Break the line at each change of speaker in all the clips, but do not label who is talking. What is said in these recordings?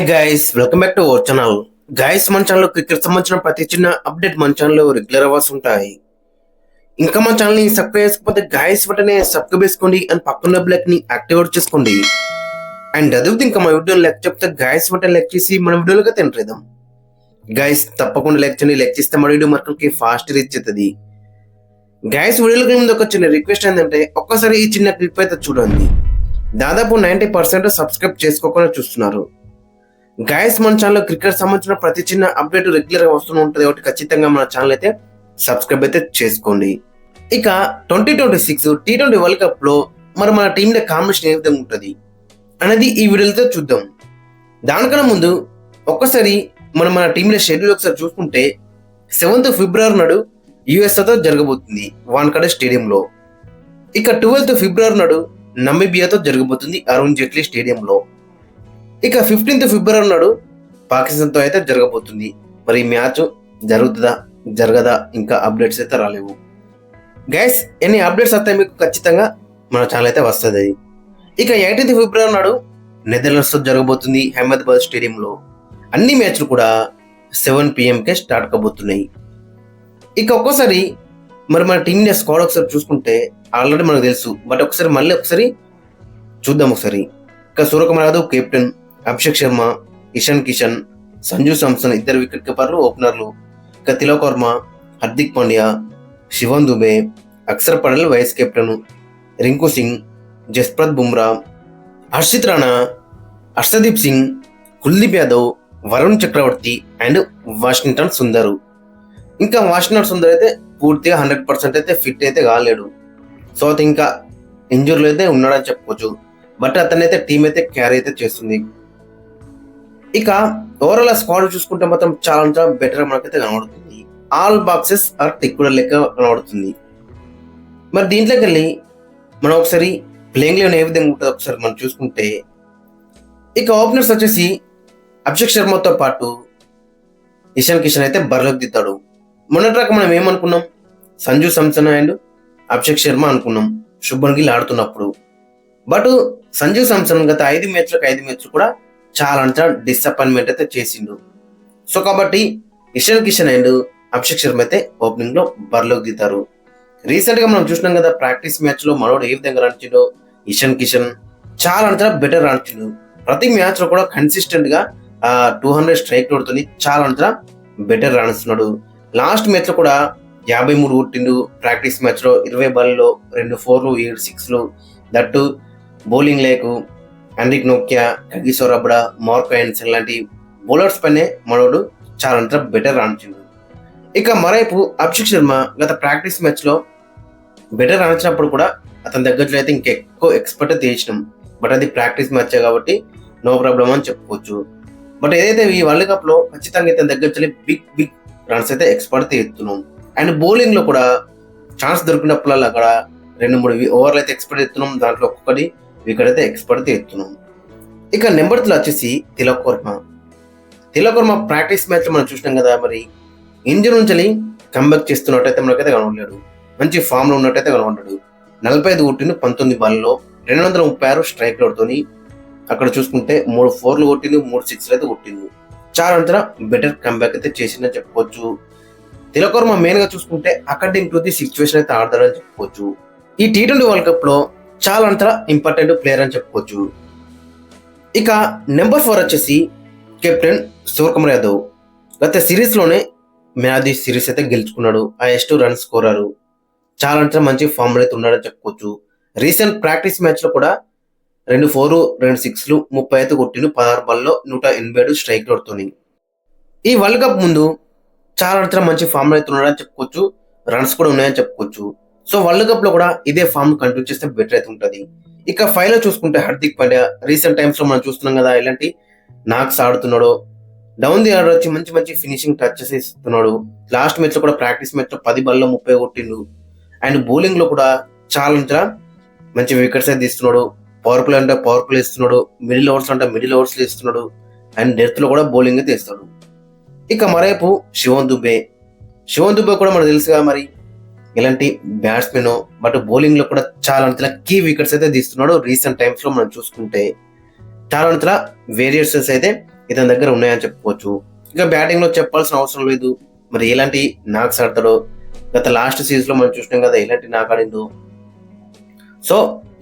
Hi guys, welcome back to our channel. Guys, మన ఛానల్లో cricket సంబంధించిన ప్రతి చిన్న అప్డేట్ మన ఛానల్లో రెగ్యులర్ అవర్స్ ఉంటాయి. ఇంకా మన ఛానల్ని సబ్స్క్రైబ్ చేసుకోకపోతే గైస్ వెంటనే సబ్స్క్రైబ్ చేసుకోండి అండ్ పక్కన బెల్ ని యాక్టివేట్ చేసుకోండి. అండ్ అదే ఇంకా మా వీడియో లైక్ చెప్తే గైస్ వెంటనే లైక్ చేసి మన వీడియోలోకి తింటేద్దాం. గైస్ తప్పకుండా లైక్ చేయండి. లైక్ చేస్తే మన వీడియో మనకి ఫాస్ట్ రీచ్ అవుతుంది. గైస్, వీడియోలోకి ముందు ఒక చిన్న రిక్వెస్ట్ ఏంటంటే ఒక్కసారి ఈ చిన్న క్లిప్ అయితే చూడండి. దాదాపు 90% సబ్స్క్రైబ్ చేసుకోకుండా చూస్తున్నారు. గైస్, మన ఛానల్ క్రికెట్ సంబంధించిన ప్రతి చిన్న అప్డేట్ రెగ్యులర్ గా వస్తూ ఉంటుంది కాబట్టి ఖచ్చితంగా మన ఛానల్ అయితే సబ్స్క్రైబ్ అయితే చేసుకోండి. ఇక 2026 T20 వరల్డ్ కప్ లో మరి మన టీం కాంబినేషన్ ఏ విధంగా ఉంటుంది అనేది ఈ వీడియోతో చూద్దాం. దానికన్నా ముందు ఒక్కసారి మన టీంల షెడ్యూల్ ఒకసారి చూసుకుంటే 7th ఫిబ్రవరి నాడు యుఎస్ఏతో జరగబోతుంది వాన్ఖడే స్టేడియంలో. ఇక 12th ఫిబ్రవరి నాడు నమీబియాతో జరగబోతుంది అరుణ్ జైట్లీ స్టేడియంలో. ఇక 15th ఫిబ్రవరి నాడు పాకిస్తాన్తో అయితే జరగబోతుంది. మరి మ్యాచ్ జరుగుతుందా జరగదా ఇంకా అప్డేట్స్ అయితే రాలేవు. గైస్, ఎన్ని అప్డేట్స్ వస్తాయి మీకు ఖచ్చితంగా మన ఛానల్ అయితే వస్తుంది. ఇక 18th ఫిబ్రవరి నాడు నెదర్లాండ్స్తో జరగబోతుంది అహ్మదాబాద్ స్టేడియంలో. అన్ని మ్యాచ్లు కూడా 7 PM స్టార్ట్ కాబోతున్నాయి. ఇక ఒక్కోసారి మరి మన టీం ఇండియా స్క్వాడ్ ఒకసారి చూసుకుంటే ఆల్రెడీ మనకు తెలుసు, బట్ ఒకసారి చూద్దాం ఒకసారి. ఇక సూర్యకుమార్ యాదవ్ కెప్టెన్, అభిషేక్ శర్మ, ఇషాన్ కిషన్, సంజు సామ్సన్ ఇద్దరు వికెట్ కీపర్లు, ఓపెనర్లు. ఇక Tilak Varma, Hardik Pandya, Shivan Dube, Axar Patel vice captain, Rinku Singh, Jasprit Bumrah, Harshit Rana, Harshdeep Singh, Kuldeep Yadav, Varun Chakravarthy and Washington Sundar. ఇంకా వాషింగ్టన్ సుందర్ అయితే పూర్తిగా 100% అయితే ఫిట్ అయితే కాలేడు. సో అది ఇంకా ఇంజూరీలో అయితే ఉన్నాడని చెప్పుకోవచ్చు. బట్ అతనైతే టీం అయితే క్యారీ అయితే చేస్తుంది. ఇక ఓవరాల్ స్క్వాడ్ చూసుకుంటే మాత్రం చాలా బెటర్ మనకైతే కనబడుతుంది. ఆల్ బాక్సెస్ ఆర్ టిక్ లెక్క కనబడుతుంది. మరి దీంట్లోకి వెళ్ళి మనం ఒకసారి ప్లేయింగ్ లెవెన్ ఏ విధంగా ఉంటుంది ఒకసారి మనం చూసుకుంటే, ఇక ఓపెనర్స్ వచ్చేసి అభిషేక్ శర్మతో పాటు ఇషాన్ కిషన్ అయితే బరిలోకి దిద్దాడు. మొన్నటి మనం ఏమనుకున్నాం, సంజు సామ్సన్ అండ్ అభిషేక్ శర్మ అనుకున్నాం శుభ్మన్ గిల్ ఆడుతున్నప్పుడు. బట్ సంజు సామ్సన్ గత 5 మ్యాచ్లు కూడా చాలా డిసప్పాయింట్మెంట్ అయితే చేసిండు. సో కాబట్టి ఇషాన్ కిషన్ అండ్ అభిషేక్ శర్మ అయితే ఓపెనింగ్ లో బరిలోకి దిద్దారు. రీసెంట్ గా మనం చూసినాం కదా, ప్రాక్టీస్ మ్యాచ్ లో మనోడు ఏ విధంగా రాణించిండో. ఇషాన్ కిషన్ చాలా బెటర్ రాణించిండు. ప్రతి మ్యాచ్ లో కూడా కన్సిస్టెంట్ గా 200 స్ట్రైక్ తో చాలా బెటర్ రాణిస్తున్నాడు. లాస్ట్ మ్యాచ్ లో కూడా 53 కొట్టిండు. ప్రాక్టీస్ మ్యాచ్ లో 20 బాల్లో 2 4లు 7 6లు. దట్టు బౌలింగ్ లేకు హెన్రిక్ నోకియా, కగిసో రబడా, మార్కో యాన్సన్ లాంటి బౌలర్స్ పైనే మనోడు చాలా బెటర్ రాణించిండు. ఇక మరోవైపు అభిషేక్ శర్మ గత ప్రాక్టీస్ మ్యాచ్ లో బెటర్ రాణించినప్పుడు కూడా అతని దగ్గరలో అయితే ఇంకెక్కువ ఎక్స్పెక్ట్ అయితే చేసినాం. బట్ అది ప్రాక్టీస్ మ్యాచ్ కాబట్టి నో ప్రాబ్లం అని చెప్పుకోవచ్చు. బట్ ఏదైతే ఈ వరల్డ్ కప్ లో ఖచ్చితంగా ఇతని దగ్గర బిగ్ రన్స్ అయితే ఎక్స్పెక్ట్ చేస్తున్నాం. అండ్ బౌలింగ్ లో కూడా ఛాన్స్ దొరికినప్పుడల్లా అక్కడ 2-3 ఓవర్లు అయితే ఎక్స్పెక్ట్ చేస్తున్నాం. దాంట్లో ఒక్కొక్కటి వికెట్ అయితే ఎక్స్పెక్ట్ చేస్తున్నాం. ఇక నెంబర్ 3 వచ్చేసి తిలక్ వర్మ ప్రాక్టీస్ మ్యాచ్ మనం చూసినాం కదా, మరి ఇంజరీ నుంచి కంబ్యాక్ చేస్తున్నట్టయితే మనకైతే కనబడలేడు. మంచి ఫామ్ లో ఉన్నట్టయితే కనబడ్డాడు. 45 కొట్టిండు 19 బాల్లో 236 స్ట్రైక్ అవుట్ తోని. అక్కడ చూసుకుంటే 3 4లు కొట్టిండు, 3 6లు అయితే కొట్టిండు. చాలా బెటర్ కంబ్యాక్ అయితే చేసిందని చెప్పుకోవచ్చు. తిలక్ వర్మ మెయిన్ గా చూసుకుంటే అకార్డింగ్ టు ది సిచ్యువేషన్ అయితే ఆడతాడని చెప్పుకోవచ్చు. ఈ T20 వరల్డ్ కప్ లో చాలా ఇంపార్టెంట్ ప్లేయర్ అని చెప్పుకోవచ్చు. ఇక నెంబర్ 4 వచ్చేసి కెప్టెన్ సూర్యకుమార్ యాదవ్. గత సిరీస్ లోనే మ్యాచ్ సిరీస్ అయితే గెలుచుకున్నాడు. Highest run scorer. చాలా మంచి ఫామ్ అయితే ఉన్నాడని చెప్పుకోవచ్చు. రీసెంట్ ప్రాక్టీస్ మ్యాచ్ లో కూడా 2 4లు 2 6లు 35 కొట్టిండు. 16 బాల్లో 187 స్ట్రైక్ అవుతుంది. ఈ వరల్డ్ కప్ ముందు చాలా మంచి ఫామ్ అయితే ఉన్నాడని చెప్పుకోవచ్చు. రన్స్ కూడా ఉన్నాయని చెప్పుకోవచ్చు. సో వరల్డ్ కప్ లో కూడా ఇదే ఫామ్ కంటిన్యూ చేస్తే బెటర్ అయితే ఉంటుంది. ఇక 5 లో చూసుకుంటే హార్దిక్ పాండ్యా. రీసెంట్ టైమ్స్ లో మనం చూస్తున్నాం కదా ఇలాంటి నాక్స్ ఆడుతున్నాడు. డౌన్ ది ఆర్డర్ వచ్చి మంచి ఫినిషింగ్ టచెస్ ఇస్తున్నాడు. లాస్ట్ మ్యాచ్ లో కూడా ప్రాక్టీస్ మ్యాచ్ లో 10 బాల్లో 30 కొట్టిండు. అండ్ బౌలింగ్ లో కూడా చాలా మంచి వికెట్స్ అయితే తీస్తున్నాడు. పవర్ ప్లే అంటే పవర్ ప్లే ఇస్తున్నాడు. మిడిల్ ఓవర్స్ అంటే మిడిల్ ఓవర్స్ ఇస్తున్నాడు. అండ్ డెత్ లో కూడా బౌలింగ్ అయితే ఇస్తాడు. ఇక మరోవైపు శివన్ దుబే కూడా మనకు తెలుసుగా మరి ఇలాంటి బ్యాట్స్మెన్. బట్ బౌలింగ్ లో కూడా చాలా కీ వికెట్స్ అయితే తీస్తున్నాడు. రీసెంట్ టైమ్స్ లో మనం చూసుకుంటే చాలా వేరియేషన్స్ అయితే ఇతని దగ్గర ఉన్నాయని చెప్పుకోవచ్చు. ఇక బ్యాటింగ్ లో చెప్పాల్సిన అవసరం లేదు. మరి ఎలాంటి నాక్స్ ఆడతాడో, గత లాస్ట్ సీరీస్ లో మనం చూసినాం కదా ఎలాంటి నాక్ ఆడిందో. సో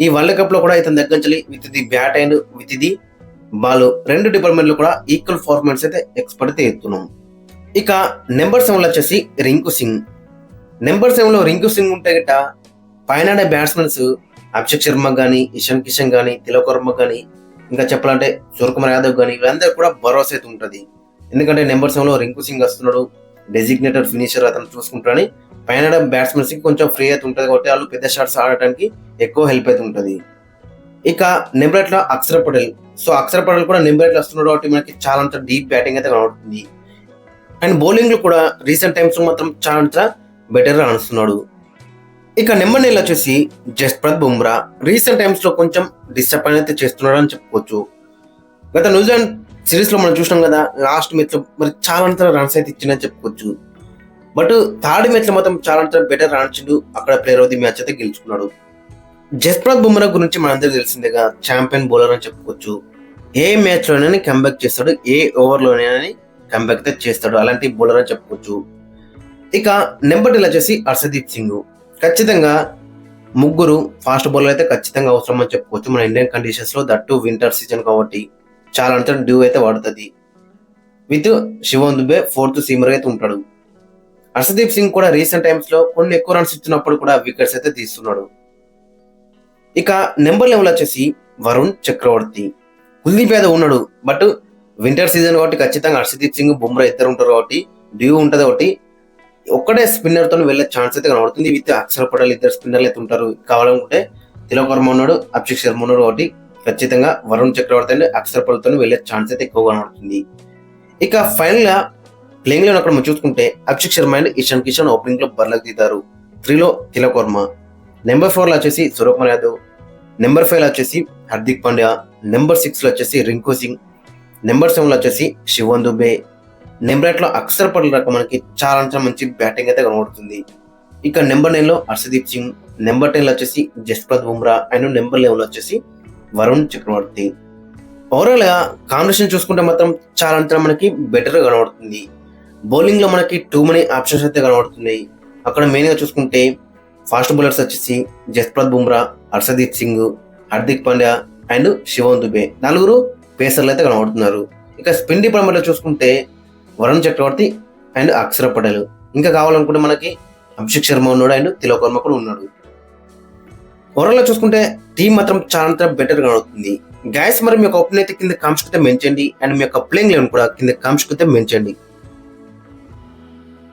ఈ వరల్డ్ కప్ లో కూడా ఇతని దగ్గర నుంచి with the bat and with the ball రెండు డిపార్ట్మెంట్ లో కూడా ఈక్వల్ పర్ఫార్మెన్స్ అయితే ఎక్స్పర్ట్ ఎత్తున్నాం. ఇక నెంబర్ 7 వచ్చేసి రింకు సింగ్. నెంబర్ 7 లో రింకు సింగ్ ఉంటే గిట్ట పైన బ్యాట్స్మెన్స్ అభిషేక్ శర్మ కానీ, ఇషాన్ కిషన్ కానీ, తిలక్ వర్మ కానీ, ఇంకా చెప్పాలంటే సూర్యకుమార్ యాదవ్ కానీ, వీళ్ళందరూ కూడా భరోసా అయితే ఉంటుంది. ఎందుకంటే నెంబర్ 7 లో రింకు సింగ్ వస్తున్నాడు, డెసిగ్నేటెడ్ ఫినిషర్ అతను చూసుకుంటాడని పైన బ్యాట్స్మెన్స్ కి కొంచెం ఫ్రీ అయితే ఉంటుంది కాబట్టి వాళ్ళు పెద్ద షాట్స్ ఆడటానికి ఎక్కువ హెల్ప్ అయితే ఉంటుంది. ఇక నెంబర్ 8 లో అక్షర్ పటేల్. సో అక్షర్ పటేల్ కూడా నెంబర్ 8 లో వస్తున్నాడు కాబట్టి మనకి చాలా డీప్ బ్యాటింగ్ అయితే కనబడుతుంది. అండ్ బౌలింగ్ లో కూడా రీసెంట్ టైమ్స్ లో మాత్రం చాలా బెటర్ గా నడుస్తున్నాడు. ఇక నెంబర్ 9 వచ్చేసి జస్ప్రీత్ బుమ్రా. రీసెంట్ టైమ్స్ లో కొంచెం డిసప్పాయింట్ అయితే చేస్తున్నాడు అని చెప్పుకోవచ్చు. గత న్యూజిలాండ్ సిరీస్ లో మనం చూసినాం కదా, లాస్ట్ మ్యాచ్ లో మరి చాలా రన్స్ అయితే ఇచ్చిందని చెప్పుకోవచ్చు. బట్ థర్డ్ మ్యాచ్ లో మాత్రం చాలా బెటర్ రాణించిండు, అక్కడ ప్లేయర్ ఆఫ్ ది మ్యాచ్ అయితే గెలుచుకున్నాడు. జస్ప్రీత్ బుమ్రా గురించి మనందరికీ తెలిసిందేగా, ఛాంపియన్ బౌలర్ అని చెప్పుకోవచ్చు. ఏ మ్యాచ్ లోనైనా కంబ్యాక్ చేస్తాడు, ఏ ఓవర్ లోనైనా కంబ్యాక్ అయితే చేస్తాడు, అలాంటి బౌలర్ అని చెప్పుకోవచ్చు. ఇక నెంబర్ 10 వచ్చేసి హర్షదీప్ సింగ్. ఖచ్చితంగా ముగ్గురు ఫాస్ట్ బౌలర్ అయితే ఖచ్చితంగా అవసరం అని చెప్పుకోవచ్చు మన ఇండియన్ కండిషన్స్ లో, దట్టు వింటర్ సీజన్ కాబట్టి చాలా డ్యూ అయితే పడుతుంది. With Shivam Dubey 4th seamer అయితే ఉంటాడు. హర్షదీప్ సింగ్ కూడా రీసెంట్ టైమ్స్ లో కొన్ని ఎక్కువ రన్స్ ఇచ్చినప్పుడు కూడా వికెట్స్ అయితే తీస్తున్నాడు. ఇక నెంబర్ 11 వచ్చేసి వరుణ్ చక్రవర్తి. కుల్దీప్ యాదవ్ ఉన్నాడు, బట్ వింటర్ సీజన్ కాబట్టి ఖచ్చితంగా హర్షదీప్ సింగ్, బుమ్రా ఇద్దరు ఉంటారు కాబట్టి డ్యూ ఉంటుంది కాబట్టి ఒక్కడే స్పిన్నర్ తో వెళ్లే ఛాన్స్ అయితే కనబడుతుంది. విత్ అక్షర్ పటేల్ ఇద్దరు స్పిన్నర్లు అయితే ఉంటారు. కావాలనుకుంటే తిలక్ వర్మ ఉన్నాడు, అభిషేక్ శర్మ ఉన్నాడు కాబట్టి ఖచ్చితంగా వరుణ్ చక్రవర్తి అండ్ అక్షర్ పటేల్ తో వెళ్లే ఛాన్స్ అయితే ఎక్కువ కనబడుతుంది. ఇక ఫైనల్ గా ప్లేయింగ్ లో అక్కడ మనం చూసుకుంటే అభిషేక్ శర్మ అండ్ ఇషాన్ కిషన్ ఓపెనింగ్ లో బర్లకు దిగారు. 3 లో తిలక్ వర్మ, నెంబర్ 4 లో వచ్చేసి సూర్యకుమార్ యాదవ్, నెంబర్ 5 లో వచ్చేసి హార్దిక్ పాండ్యా, నెంబర్ 6 లో వచ్చేసి రింకు సింగ్, నెంబర్ 7 లో వచ్చేసి శివం దుబే, నెంబర్ 8 లో అక్షర్ పటేల్ రకం మనకి చాలా మంచి బ్యాటింగ్ అయితే కనబడుతుంది. ఇక నెంబర్ 9 లో హర్షదీప్ సింగ్, నెంబర్ 10 లో వచ్చేసి జస్ప్రీత్ బుమ్రా అండ్ నెంబర్ 11 లో వచ్చేసి వరుణ్ చక్రవర్తి. ఓవరాల్ గా కాంబినేషన్ చూసుకుంటే మాత్రం చాలా మనకి బెటర్ గా కనబడుతుంది. బౌలింగ్ లో మనకి టూ మనీ ఆప్షన్స్ అయితే కనబడుతున్నాయి. అక్కడ మెయిన్ గా చూసుకుంటే ఫాస్ట్ బౌలర్స్ వచ్చేసి జస్ప్రీత్ బుమ్రా, హర్షదీప్ సింగ్, హార్దిక్ పాండ్యా అండ్ శివం దుబే, 4 పేసర్లు అయితే కనబడుతున్నారు. ఇక స్పిన్ డిపార్ట్మెంట్ లో చూసుకుంటే వరుణ్ చక్రవర్తి అండ్ అక్షర్ పటేల్, ఇంకా కావాలనుకుంటే మనకి అభిషేక్ శర్మ ఉన్నాడు అండ్ తిలక్ వర్మ కూడా ఉన్నాడు. ఓవరాల్ గా చూసుకుంటే టీం మాత్రం చాలా బెటర్ గా అవుతుంది. గైస్ మరి మీ యొక్క ఒపీనియన్ అయితే కింద కామెంట్స్ అయితే మెన్షన్ చేయండి అండ్ మీ యొక్క ప్లేయింగ్ లెవెన్ కూడా కింద కామెంట్స్ అయితే మెన్షన్ చేయండి.